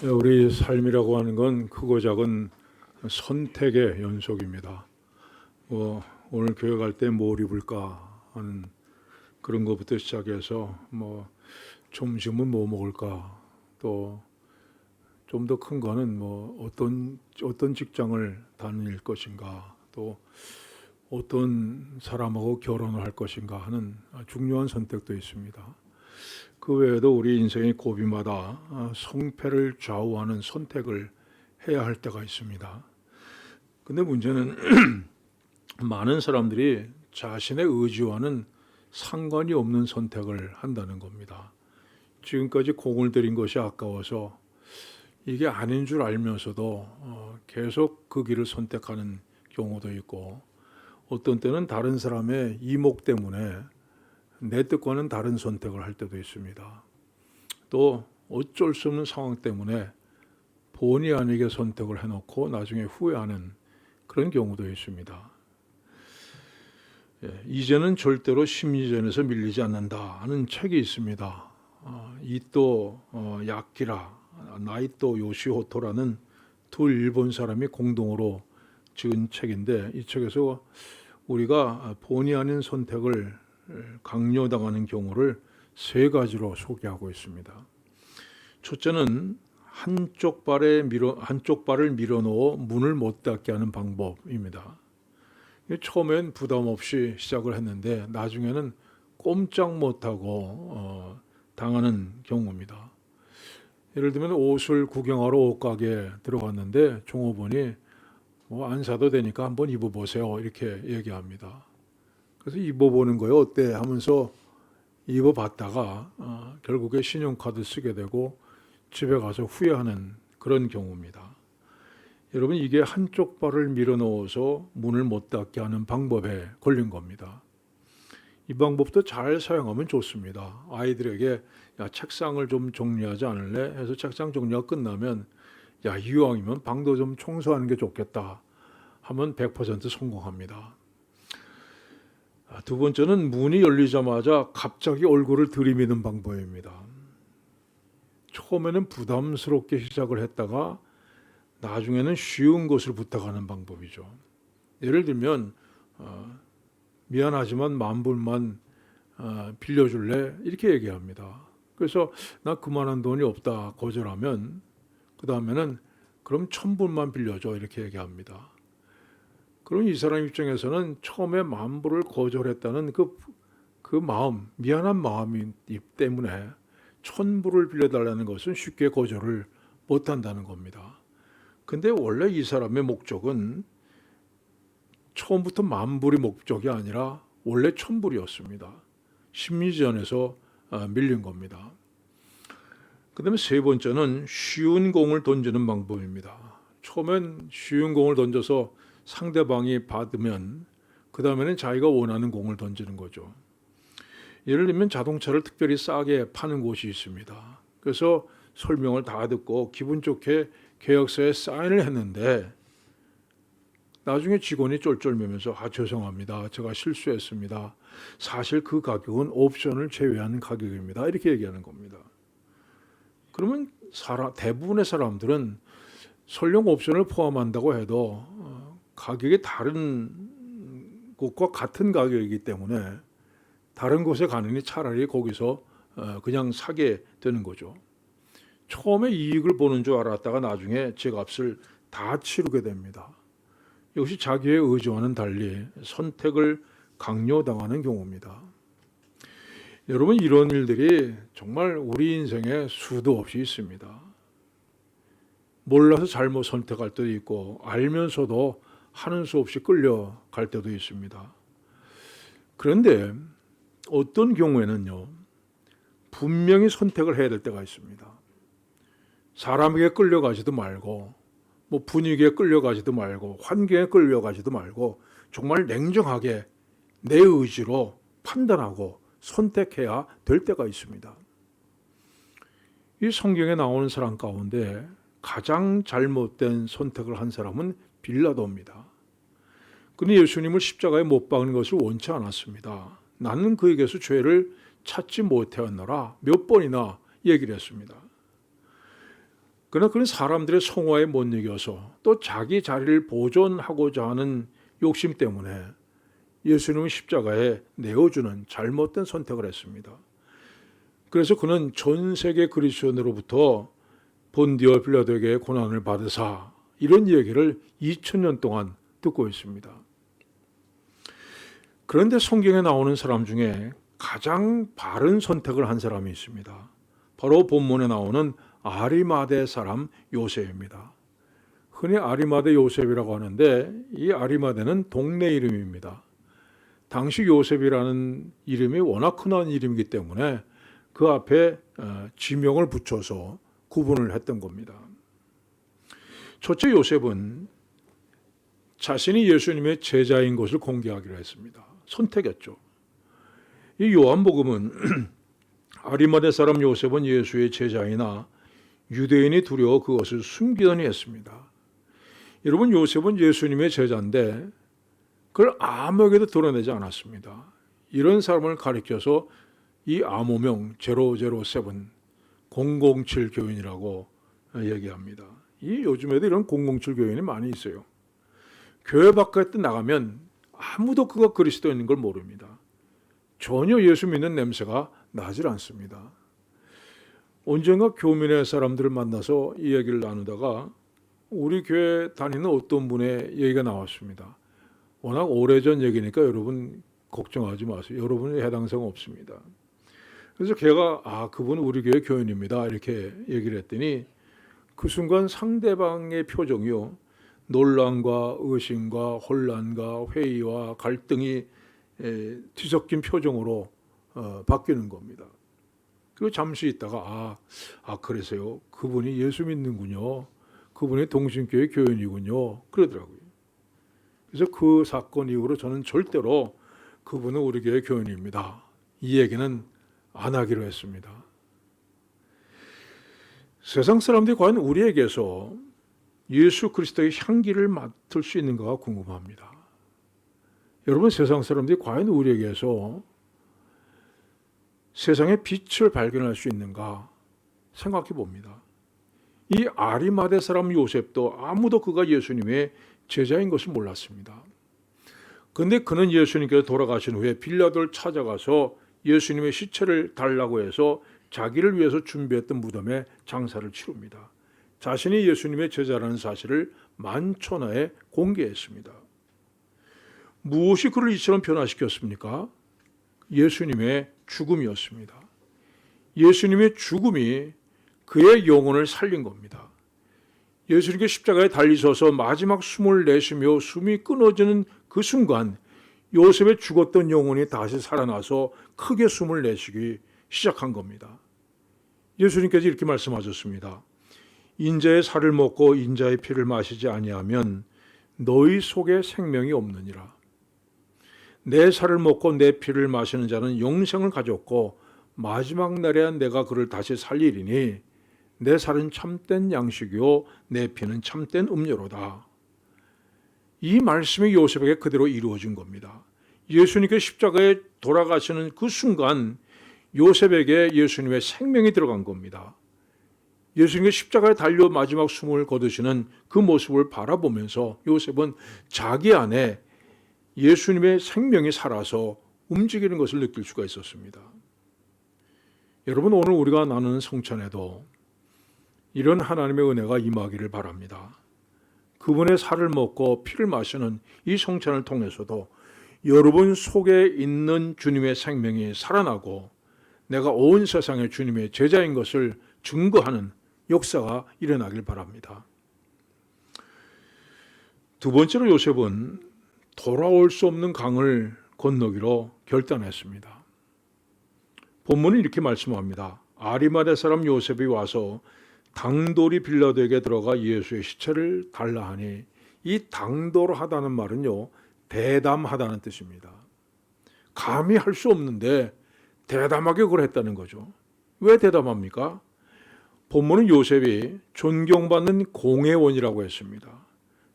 우리 삶이라고 하는 건 크고 작은 선택의 연속입니다. 오늘 교회 갈 때 뭘 입을까 하는 그런 것부터 시작해서 점심은 뭐 먹을까, 또 좀 더 큰 거는 어떤 직장을 다닐 것인가, 또 어떤 사람하고 결혼을 할 것인가 하는 중요한 선택도 있습니다. 그 외에도 우리 인생의 고비마다 성패를 좌우하는 선택을 해야 할 때가 있습니다. 근데 문제는 많은 사람들이 자신의 의지와는 상관이 없는 선택을 한다는 겁니다. 지금까지 공을 들인 것이 아까워서 이게 아닌 줄 알면서도 계속 그 길을 선택하는 경우도 있고, 어떤 때는 다른 사람의 이목 때문에 내 뜻과는 다른 선택을 할 때도 있습니다. 또 어쩔 수 없는 상황 때문에 본의 아니게 선택을 해놓고 나중에 후회하는 그런 경우도 있습니다. 이제는 절대로 심리전에서 밀리지 않는다 하는 책이 있습니다. 이또 야키라, 나이토 요시호토라는 두 일본 사람이 공동으로 지은 책인데, 이 책에서 우리가 본의 아닌 선택을 강요당하는 경우를 세 가지로 소개하고 있습니다. 첫째는 한쪽 발을 밀어넣어 문을 못 닫게 하는 방법입니다. 처음엔 부담 없이 시작을 했는데 나중에는 꼼짝 못하고 당하는 경우입니다. 예를 들면 옷을 구경하러 옷가게에 들어갔는데 종업원이 안 사도 되니까 한번 입어보세요 이렇게 얘기합니다. 그래서 입어보는 거예요. 어때? 하면서 입어봤다가 결국에 신용카드 쓰게 되고 집에 가서 후회하는 그런 경우입니다. 여러분, 이게 한쪽 발을 밀어넣어서 문을 못 닫게 하는 방법에 걸린 겁니다. 이 방법도 잘 사용하면 좋습니다. 아이들에게 책상을 좀 정리하지 않을래? 해서 책상 정리가 끝나면 이왕이면 방도 좀 청소하는 게 좋겠다 하면 100% 성공합니다. 두 번째는 문이 열리자마자 갑자기 얼굴을 들이미는 방법입니다. 처음에는 부담스럽게 시작을 했다가 나중에는 쉬운 것을 부탁하는 방법이죠. 예를 들면 미안하지만 10,000불만 빌려줄래? 이렇게 얘기합니다. 그래서 나 그만한 돈이 없다 거절하면 그 다음에는 그럼 1,000불만 빌려줘 이렇게 얘기합니다. 그럼 이 사람 입장에서는 처음에 10,000불을 거절했다는 그 마음, 미안한 마음이기 때문에 1,000불을 빌려달라는 것은 쉽게 거절을 못한다는 겁니다. 근데 원래 이 사람의 목적은 처음부터 10,000불이 목적이 아니라 원래 1,000불이었습니다. 심리전에서 밀린 겁니다. 그 다음에 세 번째는 쉬운 공을 던지는 방법입니다. 처음엔 쉬운 공을 던져서 상대방이 받으면 그 다음에는 자기가 원하는 공을 던지는 거죠. 예를 들면 자동차를 특별히 싸게 파는 곳이 있습니다. 그래서 설명을 다 듣고 기분 좋게 계약서에 사인을 했는데 나중에 직원이 쫄쫄매면서 죄송합니다. 제가 실수했습니다. 사실 그 가격은 옵션을 제외한 가격입니다. 이렇게 얘기하는 겁니다. 그러면 대부분의 사람들은 설령 옵션을 포함한다고 해도 가격이 다른 곳과 같은 가격이기 때문에 다른 곳에 가느니 차라리 거기서 그냥 사게 되는 거죠. 처음에 이익을 보는 줄 알았다가 나중에 제값을 다 치르게 됩니다. 역시 자기의 의지와는 달리 선택을 강요당하는 경우입니다. 여러분, 이런 일들이 정말 우리 인생에 수도 없이 있습니다. 몰라서 잘못 선택할 때도 있고 알면서도 하는 수 없이 끌려갈 때도 있습니다. 그런데 어떤 경우에는요, 분명히 선택을 해야 될 때가 있습니다. 사람에게 끌려가지도 말고 분위기에 끌려가지도 말고 환경에 끌려가지도 말고 정말 냉정하게 내 의지로 판단하고 선택해야 될 때가 있습니다. 이 성경에 나오는 사람 가운데 가장 잘못된 선택을 한 사람은 빌라도입니다. 그는 예수님을 십자가에 못 박는 것을 원치 않았습니다. 나는 그에게서 죄를 찾지 못하였노라 몇 번이나 얘기를 했습니다. 그러나 그런 사람들의 성화에 못 이겨서 또 자기 자리를 보존하고자 하는 욕심 때문에 예수님은 십자가에 내어주는 잘못된 선택을 했습니다. 그래서 그는 전 세계 그리스도인으로부터 본디오 빌라도에게 고난을 받으사 이런 얘기를 2000년 동안 듣고 있습니다. 그런데 성경에 나오는 사람 중에 가장 바른 선택을 한 사람이 있습니다. 바로 본문에 나오는 아리마대 사람 요셉입니다. 흔히 아리마대 요셉이라고 하는데 이 아리마대는 동네 이름입니다. 당시 요셉이라는 이름이 워낙 흔한 이름이기 때문에 그 앞에 지명을 붙여서 구분을 했던 겁니다. 첫째, 요셉은 자신이 예수님의 제자인 것을 공개하기로 했습니다. 선택했죠. 이 요한복음은 아리마대 사람 요셉은 예수의 제자이나 유대인이 두려워 그것을 숨기더니 했습니다. 여러분, 요셉은 예수님의 제자인데 그걸 아무에게도 드러내지 않았습니다. 이런 사람을 가리켜서 이 암호명 007, 007 교인이라고 얘기합니다. 이 요즘에도 이런 007 교인이 많이 있어요. 교회 바깥에 나가면 아무도 그가 그리스도인인 걸 모릅니다. 전혀 예수 믿는 냄새가 나질 않습니다. 언젠가 교민의 사람들을 만나서 이 얘기를 나누다가 우리 교회 다니는 어떤 분의 얘기가 나왔습니다. 워낙 오래전 얘기니까 여러분 걱정하지 마세요. 여러분이 해당 사항 없습니다. 그래서 걔가 그분은 우리 교회 교인입니다. 이렇게 얘기를 했더니 그 순간 상대방의 표정이요. 논란과 의심과 혼란과 회의와 갈등이 뒤섞인 표정으로 바뀌는 겁니다. 그리고 잠시 있다가 그래서요. 그분이 예수 믿는군요. 그분이 동신교회 교인이군요. 그러더라고요. 그래서 그 사건 이후로 저는 절대로 그분은 우리 교회 교인입니다. 이 얘기는 안 하기로 했습니다. 세상 사람들이 과연 우리에게서 예수 그리스도의 향기를 맡을 수 있는가가 궁금합니다. 여러분, 세상 사람들이 과연 우리에게서 세상의 빛을 발견할 수 있는가 생각해 봅니다. 이 아리마대 사람 요셉도 아무도 그가 예수님의 제자인 것을 몰랐습니다. 그런데 그는 예수님께서 돌아가신 후에 빌라도를 찾아가서 예수님의 시체를 달라고 해서 자기를 위해서 준비했던 무덤에 장사를 치릅니다. 자신이 예수님의 제자라는 사실을 만천하에 공개했습니다. 무엇이 그를 이처럼 변화시켰습니까? 예수님의 죽음이었습니다. 예수님의 죽음이 그의 영혼을 살린 겁니다. 예수님께 십자가에 달리셔서 마지막 숨을 내쉬며 숨이 끊어지는 그 순간 요셉의 죽었던 영혼이 다시 살아나서 크게 숨을 내쉬기 시작한 겁니다. 예수님께서 이렇게 말씀하셨습니다. 인자의 살을 먹고 인자의 피를 마시지 아니하면 너희 속에 생명이 없느니라. 내 살을 먹고 내 피를 마시는 자는 영생을 가졌고 마지막 날에 내가 그를 다시 살리리니 내 살은 참된 양식이요 내 피는 참된 음료로다. 이 말씀이 요셉에게 그대로 이루어진 겁니다. 예수님께 십자가에 돌아가시는 그 순간 요셉에게 예수님의 생명이 들어간 겁니다. 예수님께 십자가에 달려 마지막 숨을 거두시는 그 모습을 바라보면서 요셉은 자기 안에 예수님의 생명이 살아서 움직이는 것을 느낄 수가 있었습니다. 여러분, 오늘 우리가 나누는 성찬에도 이런 하나님의 은혜가 임하기를 바랍니다. 그분의 살을 먹고 피를 마시는 이 성찬을 통해서도 여러분 속에 있는 주님의 생명이 살아나고 내가 온 세상의 주님의 제자인 것을 증거하는 역사가 일어나길 바랍니다. 두 번째로 요셉은 돌아올 수 없는 강을 건너기로 결단했습니다. 본문은 이렇게 말씀합니다. 아리마대 사람 요셉이 와서 당돌이 빌라도에게 들어가 예수의 시체를 달라 하니, 이 당돌하다는 말은요, 대담하다는 뜻입니다. 감히 할 수 없는데 대담하게 그걸 했다는 거죠. 왜 대담합니까? 본문은 요셉이 존경받는 공회원이라고 했습니다.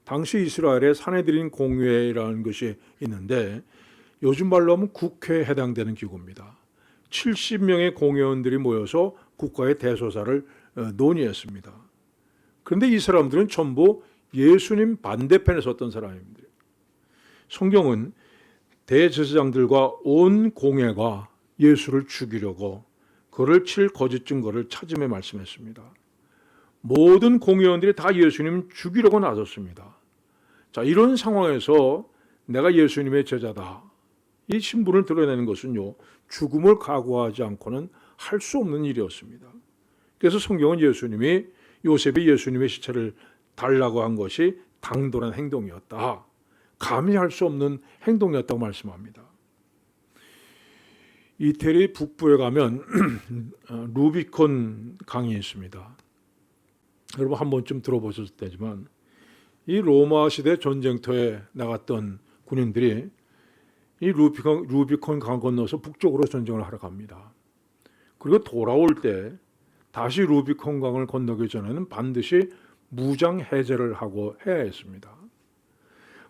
당시 이스라엘에 사내들인 공회라는 것이 있는데 요즘 말로 하면 국회에 해당되는 기구입니다. 70명의 공회원들이 모여서 국가의 대소사를 논의했습니다. 그런데 이 사람들은 전부 예수님 반대편에 섰던 사람입니다. 성경은 대제사장들과 온 공회가 예수를 죽이려고 그를 칠 거짓 증거를 찾음에 말씀했습니다. 모든 공회원들이 다 예수님 죽이려고 나섰습니다. 자, 이런 상황에서 내가 예수님의 제자다, 이 신분을 드러내는 것은요, 죽음을 각오하지 않고는 할 수 없는 일이었습니다. 그래서 성경은 요셉이 예수님의 시체를 달라고 한 것이 당돌한 행동이었다, 감히 할 수 없는 행동이었다고 말씀합니다. 이태리 북부에 가면 루비콘 강이 있습니다. 여러분 한 번쯤 들어보셨을 테지만 이 로마 시대 전쟁터에 나갔던 군인들이 이 루비콘 강 건너서 북쪽으로 전쟁을 하러 갑니다. 그리고 돌아올 때 다시 루비콘 강을 건너기 전에는 반드시 무장 해제를 하고 해야 했습니다.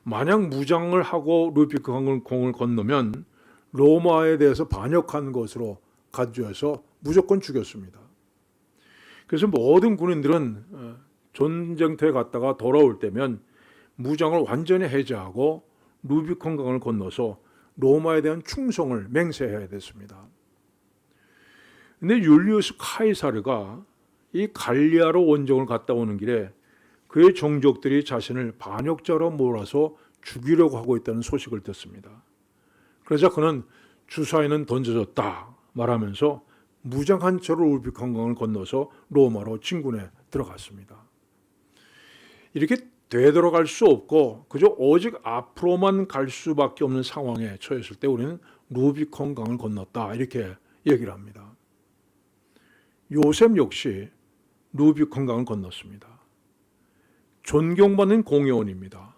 만약 무장을 하고 루비콘 강을 건너면 로마에 대해서 반역한 것으로 간주해서 무조건 죽였습니다. 그래서 모든 군인들은 전쟁터에 갔다가 돌아올 때면 무장을 완전히 해제하고 루비콘 강을 건너서 로마에 대한 충성을 맹세해야 됐습니다. 근데 율리우스 카이사르가 이 갈리아로 원정을 갔다 오는 길에 그의 종족들이 자신을 반역자로 몰아서 죽이려고 하고 있다는 소식을 듣습니다. 그래서 그는 주사위는 던져졌다 말하면서 무장한 채로 루비콘 강을 건너서 로마로 진군에 들어갔습니다. 이렇게 되돌아갈 수 없고 그저 오직 앞으로만 갈 수밖에 없는 상황에 처했을 때 우리는 루비콘 강을 건넜다, 이렇게 얘기를 합니다. 요셉 역시 루비콘 강을 건넜습니다. 존경받는 공회원입니다.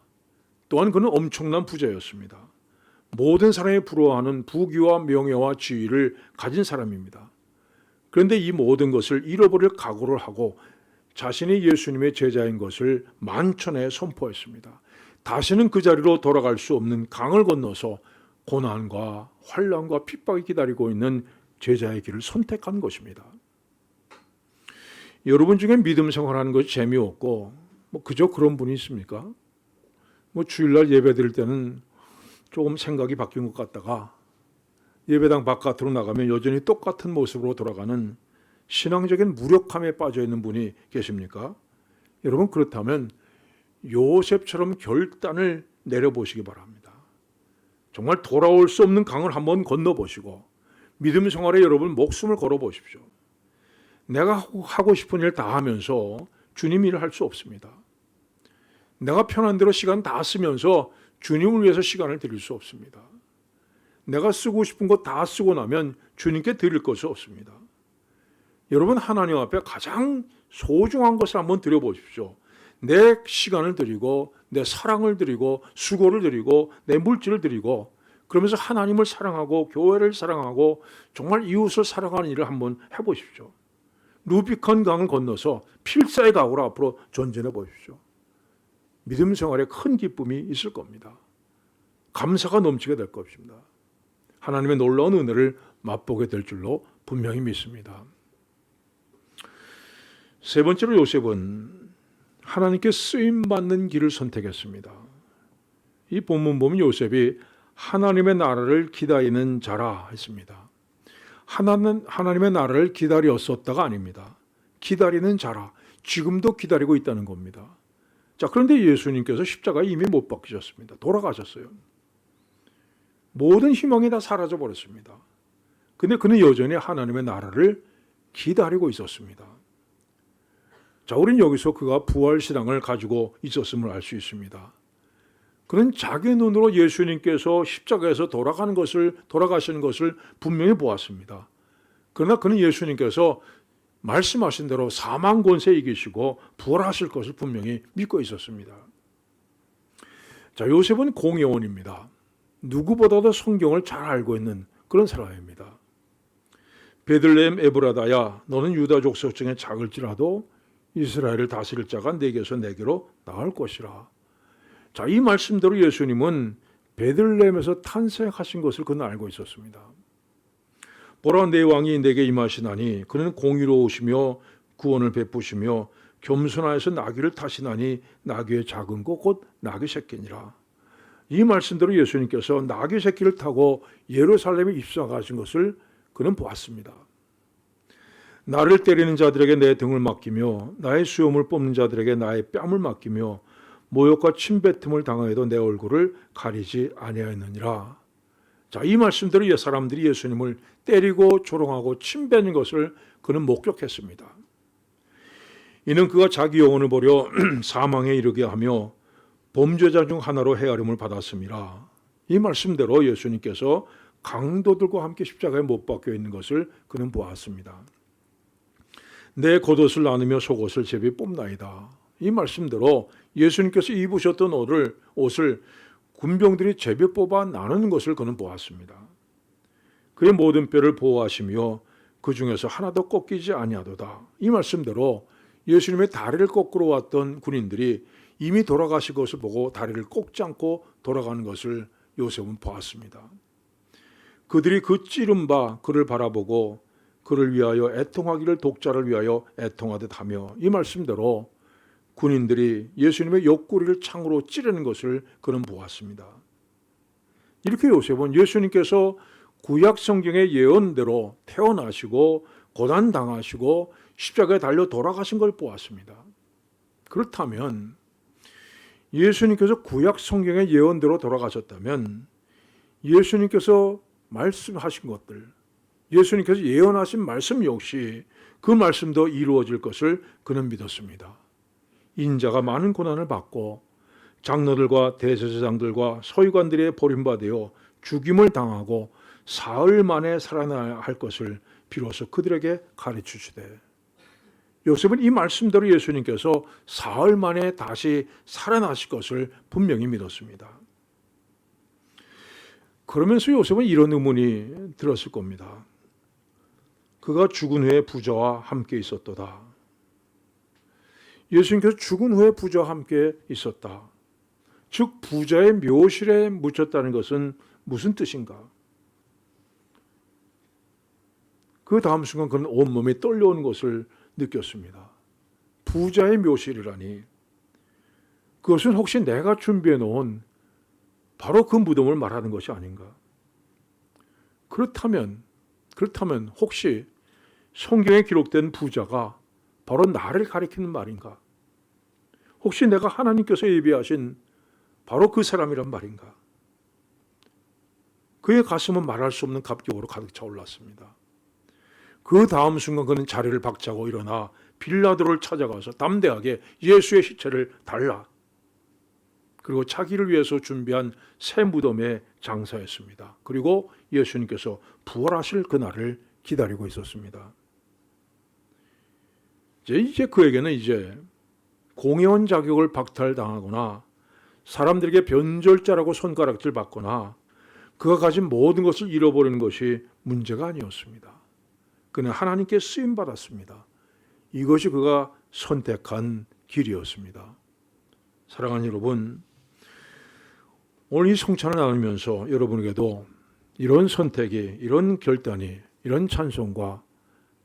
또한 그는 엄청난 부자였습니다. 모든 사람이 부러워하는 부귀와 명예와 지위를 가진 사람입니다. 그런데 이 모든 것을 잃어버릴 각오를 하고 자신이 예수님의 제자인 것을 만천에 선포했습니다. 다시는 그 자리로 돌아갈 수 없는 강을 건너서 고난과 환난과 핍박이 기다리고 있는 제자의 길을 선택한 것입니다. 여러분 중에 믿음 생활하는 것이 재미없고 그저 그런 분이 있습니까? 주일날 예배 드릴 때는 조금 생각이 바뀐 것 같다가 예배당 바깥으로 나가면 여전히 똑같은 모습으로 돌아가는 신앙적인 무력함에 빠져 있는 분이 계십니까? 여러분, 그렇다면 요셉처럼 결단을 내려보시기 바랍니다. 정말 돌아올 수 없는 강을 한번 건너보시고 믿음 생활에 여러분 목숨을 걸어보십시오. 내가 하고 싶은 일 다 하면서 주님 일을 할 수 없습니다. 내가 편한 대로 시간 다 쓰면서 주님을 위해서 시간을 드릴 수 없습니다. 내가 쓰고 싶은 거 다 쓰고 나면 주님께 드릴 것이 없습니다. 여러분, 하나님 앞에 가장 소중한 것을 한번 드려보십시오. 내 시간을 드리고 내 사랑을 드리고 수고를 드리고 내 물질을 드리고 그러면서 하나님을 사랑하고 교회를 사랑하고 정말 이웃을 사랑하는 일을 한번 해보십시오. 루비콘 강을 건너서 필사의 각오로 앞으로 전진해 보십시오. 믿음 생활에 큰 기쁨이 있을 겁니다. 감사가 넘치게 될 것입니다. 하나님의 놀라운 은혜를 맛보게 될 줄로 분명히 믿습니다. 세 번째로 요셉은 하나님께 쓰임받는 길을 선택했습니다. 이 본문 보면 요셉이 하나님의 나라를 기다리는 자라 했습니다. 하나님의 나라를 기다렸었다가 아닙니다. 기다리는 자라, 지금도 기다리고 있다는 겁니다. 자, 그런데 예수님께서 십자가에 이미 못 박히셨습니다. 돌아가셨어요. 모든 희망이 다 사라져 버렸습니다. 근데 그는 여전히 하나님의 나라를 기다리고 있었습니다. 자, 우리는 여기서 그가 부활신앙을 가지고 있었음을 알 수 있습니다. 그는 자기 눈으로 예수님께서 십자가에서 돌아가시는 것을 분명히 보았습니다. 그러나 그는 예수님께서 말씀하신 대로 사망 권세 이기시고 부활하실 것을 분명히 믿고 있었습니다. 자, 요셉은 공회원입니다. 누구보다도 성경을 잘 알고 있는 그런 사람입니다. 베들레헴 에브라다야, 너는 유다 족속 중에 작을지라도 이스라엘을 다스릴 자가 내게서 내게로 나올 것이라. 자, 이 말씀대로 예수님은 베들레헴에서 탄생하신 것을 그는 알고 있었습니다. 보라, 내 왕이 내게 임하시나니 그는 공의로우시며 구원을 베푸시며 겸손하여서 나귀를 타시나니 나귀의 작은 것 곧 나귀 새끼니라. 이 말씀대로 예수님께서 나귀 새끼를 타고 예루살렘에 입성하신 것을 그는 보았습니다. 나를 때리는 자들에게 내 등을 맡기며 나의 수염을 뽑는 자들에게 나의 뺨을 맡기며 모욕과 침뱉음을 당하여도 내 얼굴을 가리지 아니하였느니라. 자, 이 말씀대로 사람들이 예수님을 때리고 조롱하고 침뱉는 것을 그는 목격했습니다. 이는 그가 자기 영혼을 버려 사망에 이르게 하며 범죄자 중 하나로 헤아림을 받았습니다. 이 말씀대로 예수님께서 강도들과 함께 십자가에 못 박혀 있는 것을 그는 보았습니다. 내 겉옷을 나누며 속옷을 제비 뽑나이다. 이 말씀대로 예수님께서 입으셨던 옷을 군병들이 제비 뽑아 나누는 것을 그는 보았습니다. 그의 모든 뼈를 보호하시며 그 중에서 하나도 꺾이지 아니하도다. 이 말씀대로 예수님의 다리를 꺾으러 왔던 군인들이 이미 돌아가신 것을 보고 다리를 꺾지 않고 돌아가는 것을 요셉은 보았습니다. 그들이 그 찌른 바 그를 바라보고 그를 위하여 애통하기를 독자를 위하여 애통하듯 하며 이 말씀대로 군인들이 예수님의 옆구리를 창으로 찌르는 것을 그는 보았습니다. 이렇게 요셉은 예수님께서 구약 성경의 예언대로 태어나시고 고난당하시고 십자가에 달려 돌아가신 걸 보았습니다. 그렇다면 예수님께서 구약 성경의 예언대로 돌아가셨다면 예수님께서 말씀하신 것들, 예수님께서 예언하신 말씀 역시 그 말씀도 이루어질 것을 그는 믿었습니다. 인자가 많은 고난을 받고 장로들과 대제사장들과 서기관들의 버림받아 죽임을 당하고 사흘 만에 살아나야 할 것을 비로소 그들에게 가르치시되 요셉은 이 말씀대로 예수님께서 사흘 만에 다시 살아나실 것을 분명히 믿었습니다. 그러면서 요셉은 이런 의문이 들었을 겁니다. 그가 죽은 후에 부자와 함께 있었도다. 예수님께서 죽은 후에 부자와 함께 있었다. 즉 부자의 묘실에 묻혔다는 것은 무슨 뜻인가? 그 다음 순간 그는 온몸이 떨려오는 것을 느꼈습니다. 부자의 묘실이라니 그것은 혹시 내가 준비해 놓은 바로 그 무덤을 말하는 것이 아닌가? 그렇다면 혹시 성경에 기록된 부자가 바로 나를 가리키는 말인가? 혹시 내가 하나님께서 예비하신 바로 그 사람이란 말인가? 그의 가슴은 말할 수 없는 감격으로 가득 차올랐습니다. 그 다음 순간 그는 자리를 박차고 일어나 빌라도를 찾아가서 담대하게 예수의 시체를 달라. 그리고 자기를 위해서 준비한 새 무덤에 장사했습니다. 그리고 예수님께서 부활하실 그날을 기다리고 있었습니다. 이제 그에게는 공회원 자격을 박탈당하거나 사람들에게 변절자라고 손가락질 받거나 그가 가진 모든 것을 잃어버리는 것이 문제가 아니었습니다. 그는 하나님께 쓰임받았습니다. 이것이 그가 선택한 길이었습니다. 사랑하는 여러분, 오늘 이 성찬을 나누면서 여러분에게도 이런 선택이, 이런 결단이, 이런 찬송과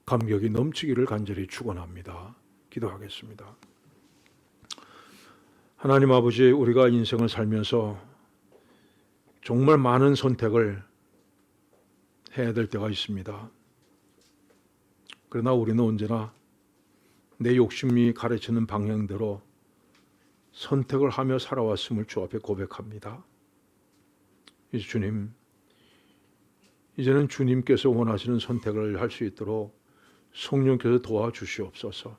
감격이 넘치기를 간절히 축원합니다. 기도하겠습니다. 하나님 아버지, 우리가 인생을 살면서 정말 많은 선택을 해야 될 때가 있습니다. 그러나 우리는 언제나 내 욕심이 가르치는 방향대로 선택을 하며 살아왔음을 주 앞에 고백합니다. 이제 주님, 이제는 주님께서 원하시는 선택을 할 수 있도록 성령께서 도와주시옵소서.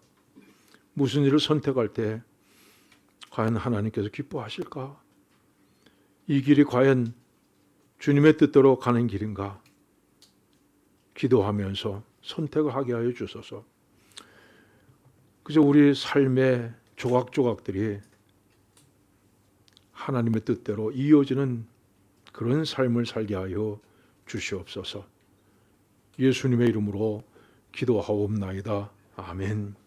무슨 일을 선택할 때 과연 하나님께서 기뻐하실까? 이 길이 과연 주님의 뜻대로 가는 길인가? 기도하면서 선택을 하게 하여 주소서. 그저 우리 삶의 조각조각들이 하나님의 뜻대로 이어지는 그런 삶을 살게 하여 주시옵소서. 예수님의 이름으로 기도하옵나이다. 아멘.